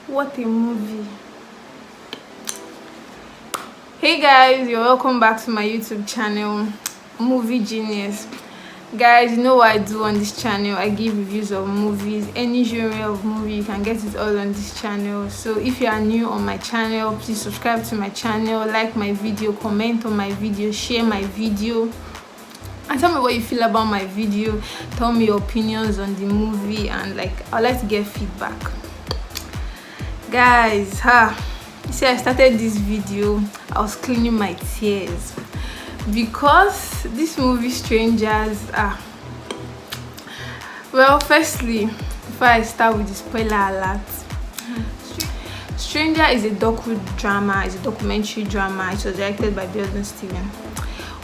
What a movie. Hey guys, you're welcome back to my YouTube channel, Movie Genius. Guys, you know what I do on this channel? I give reviews of movies, any genre of movie. You can get it all on this channel. So if you are new on my channel, please subscribe to my channel, like my video, comment on my video, share my video, and tell me what you feel about my video. Tell me your opinions on the movie, and I'd like to get feedback. Guys, you see, I started this video, I was cleaning my tears because this movie Strangers well, firstly, before I start with the spoiler alert, Stranger is a documentary drama. It was directed by Biodun Stephen.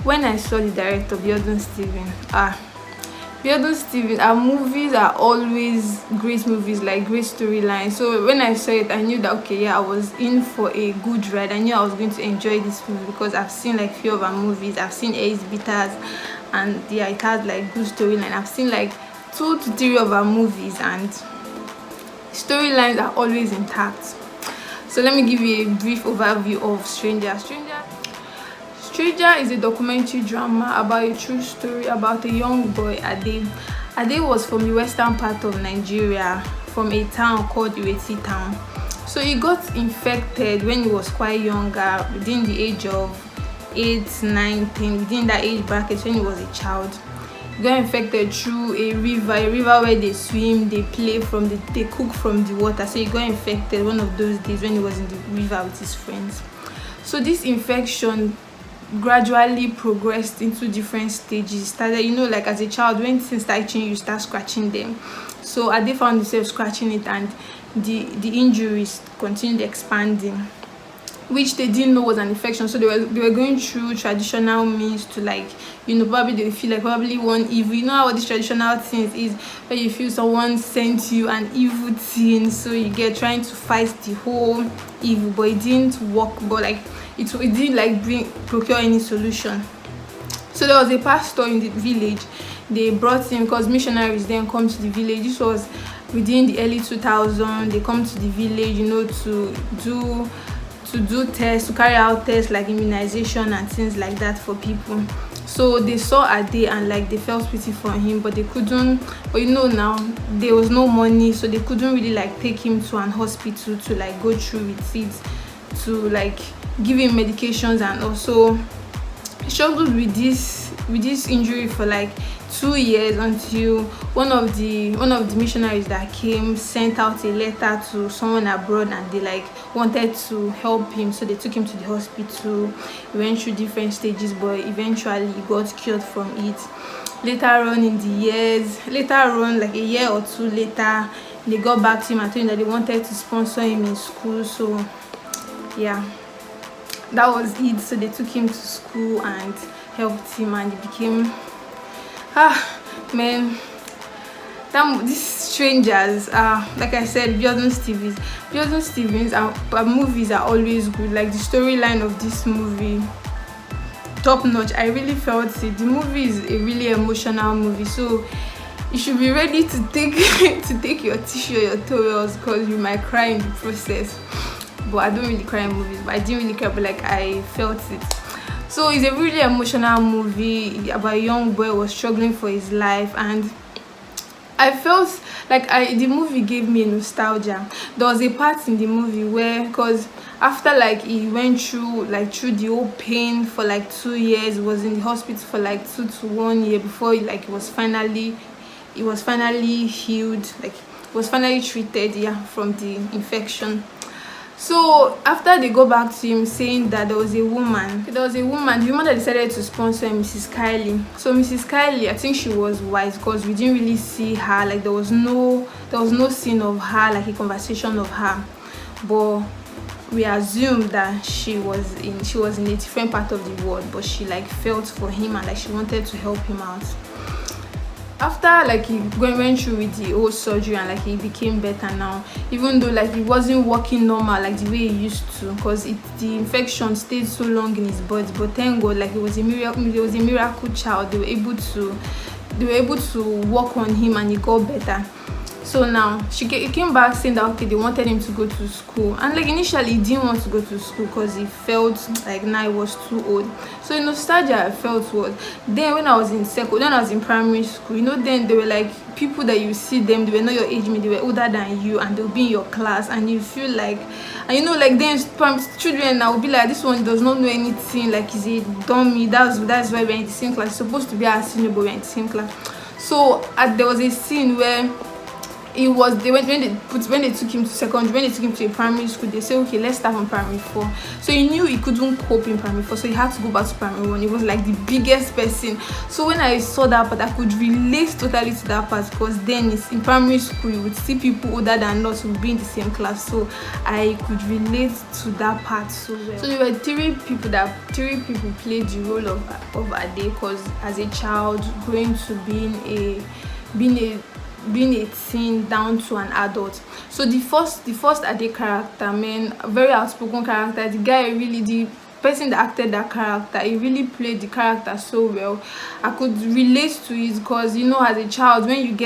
When I saw the director, Biodun Stephen, our movies are always great movies, like great storyline. So when I saw it, I knew that okay, yeah, I was in for a good ride. I knew I was going to enjoy this movie because I've seen like few of our movies. I've seen Ace Bitters, and yeah, it has like good storyline. I've seen like 2 to 3 of our movies, and storylines are always intact. So let me give you a brief overview of Stranger. Stranger is a documentary drama about a true story about a young boy, Ade. Ade was from the western part of Nigeria, from a town called Iheuwa town. So he got infected when he was quite younger, within the age of 8, 9, 10, within that age bracket when he was a child. He got infected through a river where they swim, they play they cook from the water. So he got infected one of those days when he was in the river with his friends. So this infection gradually progressed into different stages. Started, like as a child, when things start itching, you start scratching them. So Ade found himself scratching it, and the injuries continued expanding, which they didn't know was an infection. So they were going through traditional means to probably they feel like probably one evil. You know how these traditional things is, where you feel someone sent you an evil thing, so you get trying to fight the whole evil, but it didn't work. But it didn't procure any solution. So there was a pastor in the village. They brought him because missionaries then come to the village. This was within the early 2000s. They come to the village, to do tests, to carry out tests like immunization and things like that for people. So they saw Ade and they felt pity for him, but they couldn't. But now there was no money, so they couldn't really take him to an hospital to go through with it, to give him medications. And also he struggled with this injury for 2 years, until one of the missionaries that came sent out a letter to someone abroad, and they wanted to help him. So they took him to the hospital. He went through different stages, but eventually he got cured from it. Later on, a year or 2 later, they got back to him and told him that they wanted to sponsor him in school. So yeah, that was it. So they took him to school and helped him, and he became these Strangers, like I said, Biodun Stevens, our movies are always good. The storyline of this movie, top notch. I really felt it. The movie is a really emotional movie, so you should be ready to take your tissue or your towels, because you might cry in the process. But I don't really cry in movies, but I didn't really cry, but I felt it. So it's a really emotional movie about a young boy who was struggling for his life, and I felt the movie gave me nostalgia. There was a part in the movie where, because after he went through the whole pain for 2 years, he was in the hospital for 2 to 1 year before he was finally healed, he was finally treated from the infection. So after they go back to him saying that there was a woman, the woman that decided to sponsor him, Mrs. Kylie. So Mrs. Kylie, I think she was wise, because we didn't really see her, there was no scene of her, a conversation of her, but we assumed that she was in a different part of the world, but she felt for him, and she wanted to help him out. After he went through with the whole surgery, and he became better now, even though he wasn't working normal the way he used to, because the infection stayed so long in his body. But thank God, it was a miracle child. They were able to work on him, and he got better. So now he came back saying that okay, they wanted him to go to school, and like initially he didn't want to go to school because he felt like now he was too old. So the nostalgia I felt was then when I was in primary school, you know, then they were like people that you see them, they were not your age mate, they were older than you, and they'll be in your class, and you feel like, and you know, like then children now will be like, this one does not know anything, like he's a dummy. That's why we're in the same class. It's supposed to be our senior, but we're in the same class. So there was a scene where when they took him to secondary, when they took him to a primary school, they said okay, let's start from primary 4. So he knew he couldn't cope in primary 4, so he had to go back to primary 1. He was like the biggest person. So when I saw that part, I could relate totally to that part, because then it's in primary school you would see people older than us who would be in the same class. So I could relate to that part so well. So there were three people played the role of Ade, because as a child growing to being a teen down to an adult. So the first Ade character, man, a very outspoken character. The guy really, the person that acted that character, he really played the character so well. I could relate to it, because you know, as a child, when you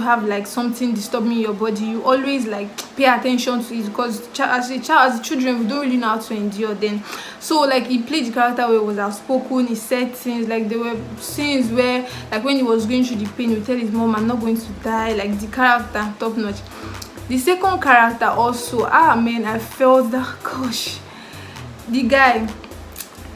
have like something disturbing your body, you always like pay attention to it, because as children we don't really know how to endure then. So like he played the character where he was outspoken. He said things like, there were scenes where like when he was going through the pain, he would tell his mom, I'm not going to die. Like the character top notch. The second character also, man, I felt that, gosh, the guy,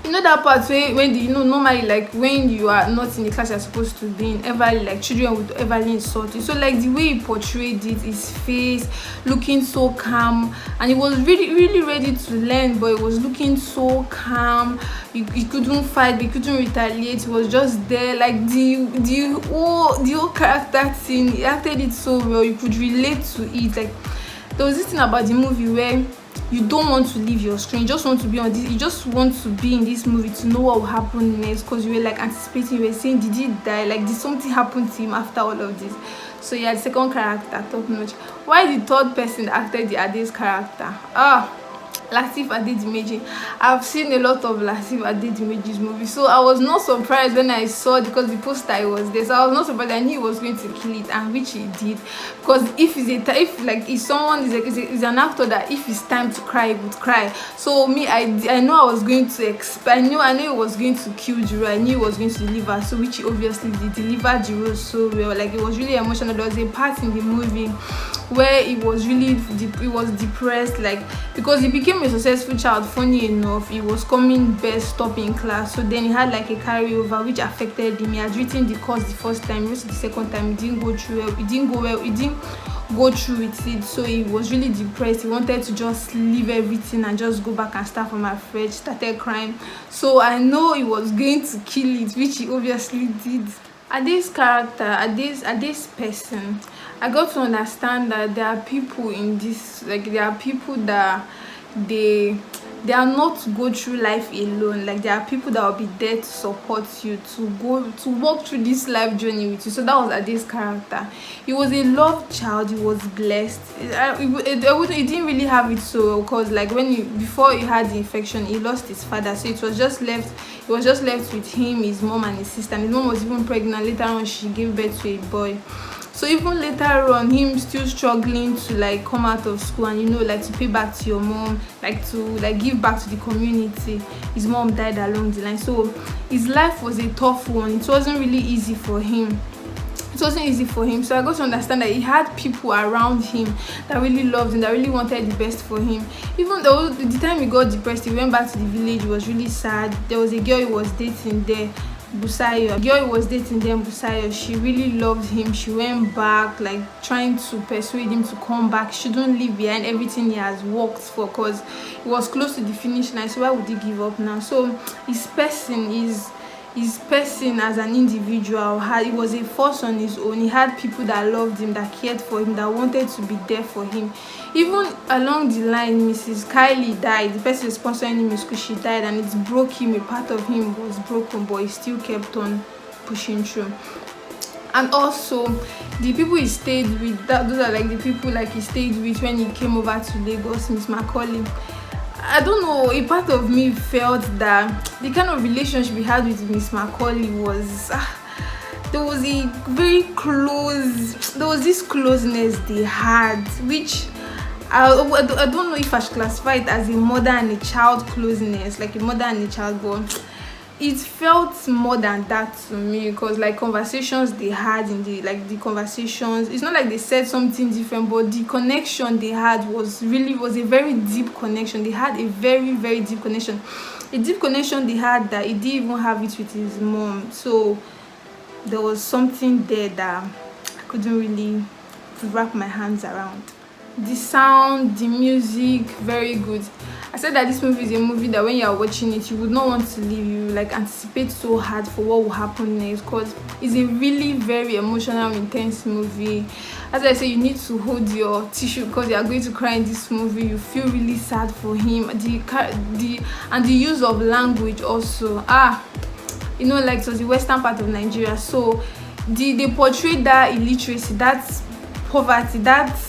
you know that part where when you know normally like when you are not in the class you're supposed to be in, everly like children would everly insult you. So like the way he portrayed it, his face looking so calm, and he was really ready to learn, but he was looking so calm. He couldn't fight, but he couldn't retaliate. He was just there. Like the whole character thing, he acted it so well. You could relate to it. Like there was this thing about the movie where you don't want to leave your screen, you just want to be on this, you just want to be in this movie to know what will happen next, because you were like anticipating, you were saying, did he die, like did something happen to him after all of this? So yeah, the second character top notch. Why the third person that acted the Ade's character? Lateef Adedemeji. I've seen a lot of Lateef Adedemeji's movies, so I was not surprised when I saw it, because the poster was there. So I was not surprised. I knew he was going to kill it, and which he did. Because if someone is an actor that if it's time to cry, he would cry. So me, I know I was going to expect. I knew he was going to kill the role. I knew he was going to deliver. So which he obviously did. Delivered the role so well. Like it was really emotional. There was a part in the movie where he was depressed, like because he became a successful child. Funny enough, he was coming best top in class, so then he had like a carryover which affected him. He had written the course the first time, the second time it didn't go through well, it didn't go through with it, so he was really depressed. He wanted to just leave everything and just go back and start from afresh. Started crying. So I know he was going to kill it, which he obviously did. Ade's character, Ade's person, I got to understand that there are people in this, like there are people that they are not to go through life alone. Like there are people that will be there to support you, to walk through this life journey with you. So that was Ade's character. He was a loved child. He was blessed. He didn't really have it so, because like before he had the infection, he lost his father, so it was just left. He was just left with him, his mom, and his sister. And his mom was even pregnant. Later on, she gave birth to a boy. So even later on, him still struggling to like come out of school and like to pay back to your mom, like to like give back to the community. His mom died along the line, so his life was a tough one. It wasn't really easy for him. So I got to understand that he had people around him that really loved him, that really wanted the best for him. Even though the time he got depressed, he went back to the village. He was really sad. There was a girl he was dating there, Busayo. She really loved him. She went back, like trying to persuade him to come back. She shouldn't leave behind everything he has worked for, because he was close to the finish line. So why would he give up now? So his person as an individual, he was a force on his own. He had people that loved him, that cared for him, that wanted to be there for him. Even along the line, Mrs. Kylie died. The person sponsoring him in school, she died, and it broke him. A part of him was broken, but he still kept on pushing through. And also the people he stayed with, those are like the people like he stayed with when he came over to Lagos. Miss Macaulay, I don't know, a part of me felt that the kind of relationship we had with Miss Macaulay was there was a very close, there was this closeness they had, which I don't know if I should classify it as a mother and a child closeness, like a mother and a child, but it felt more than that to me, because like conversations they had in the conversations, it's not like they said something different, but the connection they had was a very deep connection. They had a very, very deep connection, a deep connection they had that he didn't even have it with his mom. So there was something there that I couldn't really wrap my hands around. The sound, the music, very good. I said that this movie is a movie that when you are watching it, you would not want to leave. You like anticipate so hard for what will happen next, because it's a really very emotional, intense movie. As I say, you need to hold your tissue because you are going to cry in this movie. You feel really sad for him. The use of language also. You know, like it was the western part of Nigeria, so they portrayed that illiteracy, that poverty, that,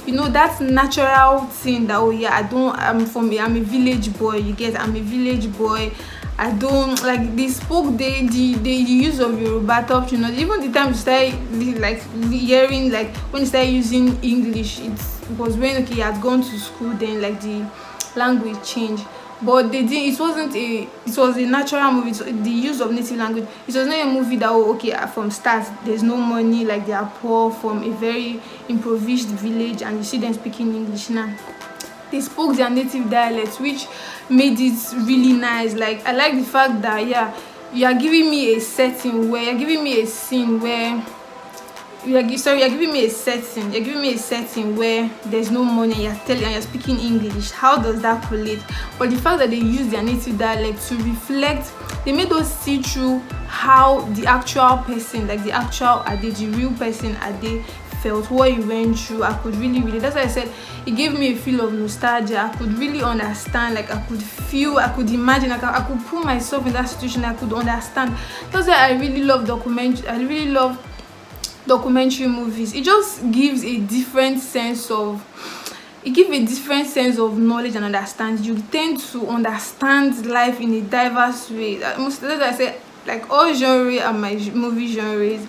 you know, that natural thing that, oh yeah, I'm a village boy, you get, I'm a village boy, I don't like, they spoke the use of Yoruba top, you know, even the time you started like hearing, like when you started using English, it was when he had gone to school, then like the language changed. But they didn't, it was a natural movie. So the use of native language, it was not a movie that, oh okay, from start there's no money, like they are poor from a very impoverished village and you see them speaking English. Now they spoke their native dialect, which made it really nice. Like I like the fact that, yeah, you are giving me a setting where you're giving me a scene where you're giving me a setting where there's no money, you're speaking English. How does that collate? But the fact that they use their native dialect to reflect, they made us see through how the actual person, like the actual Ade, the real person Ade, felt, what he went through. I could really, that's why I said it gave me a feel of nostalgia. I could really understand, like I could feel, I could imagine, I could put myself in that situation. I could understand. That's why I really love documentary movies. It just gives a different sense of knowledge and understanding. You tend to understand life in a diverse way. That's why I say, like, all genres are my movie genres.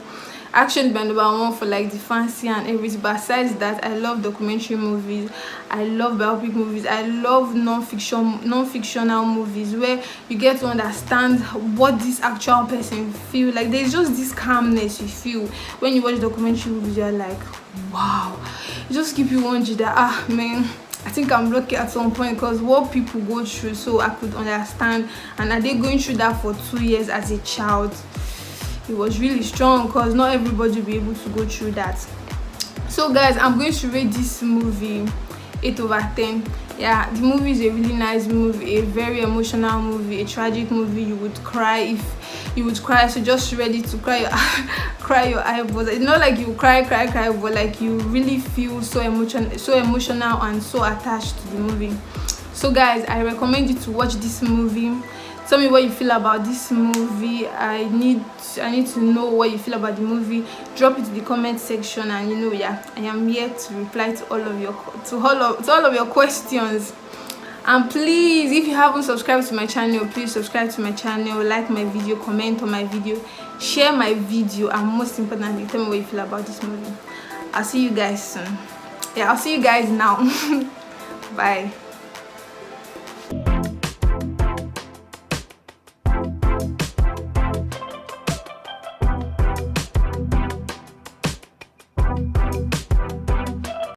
Action is my number one for like the fancy and everything. Besides that, I love documentary movies, I love biopic movies, I love non-fictional movies where you get to understand what this actual person feel. Like there's just this calmness you feel when you watch documentary movies. You're like, wow, it just keep you wondering that, man, I think I'm lucky at some point, because what people go through, so I could understand. And are they going through that for 2 years as a child? It was really strong, because not everybody will be able to go through that. So guys, I'm going to rate this movie 8/10. Yeah, the movie is a really nice movie, a very emotional movie, a tragic movie. You would cry so just ready to cry cry your eyeballs. It's not like you cry, but like you really feel so emotional and so attached to the movie. So guys, I recommend you to watch this movie. Tell me what you feel about this movie. I need to know what you feel about the movie. Drop it in the comment section, and you know, yeah, I am here to reply to all of your questions. And please, if you haven't subscribed to my channel, please subscribe to my channel, like my video, comment on my video, share my video, and most importantly, tell me what you feel about this movie. I'll see you guys soon. Yeah, I'll see you guys now. Bye.